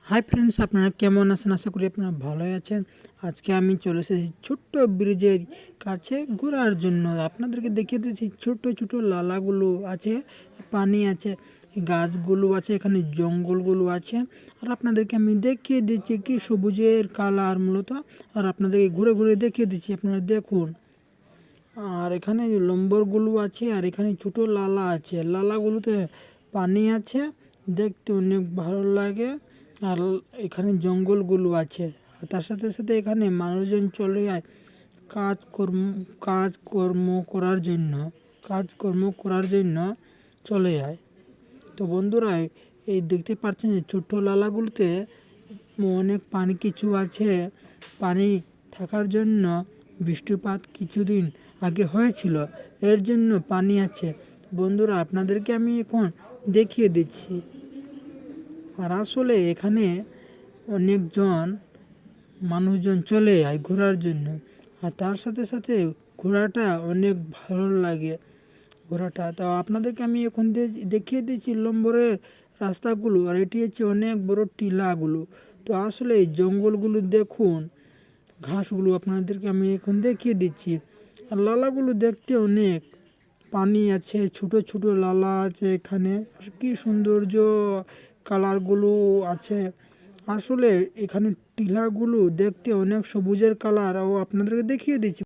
Hi friends, আপনারা কেমন আছেন? আশা করি আপনারা ভালোই আছেন। আজকে আমি চলে এসেছি ছোট্ট ব্রিজের কাছে ঘোরার জন্য। আপনাদেরকে দেখিয়ে দিচ্ছি ছোট ছোট লালাগুলো আছে, পানি আছে, গাছগুলো আছে, এখানে জঙ্গলগুলো আছে। আর আপনাদেরকে আমি দেখিয়ে দিচ্ছি কি সবুজের কালার মূলত। আর আপনাদেরকে ঘুরে ঘুরে দেখিয়ে দিচ্ছি, আপনারা দেখুন। আর এখানে লম্বরগুলো আছে, আর এখানে ছোট লালা আছে, লালাগুলোতে পানি আছে, দেখতে অনেক ভালো লাগে। আর এখানে জঙ্গলগুলো আছে, আর তার সাথে সাথে এখানে মানুষজন চলে যায় কাজকর্ম করার জন্য চলে যায়। তো বন্ধুরা, এই দেখতে পাচ্ছেন যে ছোট্ট লালাগুলোতে অনেক পানি কিছু আছে। পানি থাকার জন্য বৃষ্টিপাত কিছুদিন আগে হয়েছিল, এর জন্য পানি আছে। বন্ধুরা, আপনাদেরকে আমি এখন দেখিয়ে দিচ্ছি। আর আসলে এখানে অনেকজন মানুষজন চলে যায় ঘোরার জন্য, আর তার সাথে সাথে ঘোরাটা অনেক ভালো লাগে ঘোরাটা। তো আপনাদেরকে আমি এখন দেখিয়ে দিচ্ছি লম্বরের রাস্তাগুলো, আর এটি হচ্ছে অনেক বড় টিলাগুলো। তো আসলে এই জঙ্গলগুলো দেখুন, ঘাসগুলো আপনাদেরকে আমি এখন দেখিয়ে দিচ্ছি। আর লালাগুলো দেখতে অনেক, পানি আছে, ছোট ছোট লালা আছে এখানে, কি সৌন্দর্য কালারগুলো আছে। আসলে এখানে টিলাগুলো দেখতে অনেক সবুজের কালার, ও আপনাদেরকে দেখিয়ে দিচ্ছি।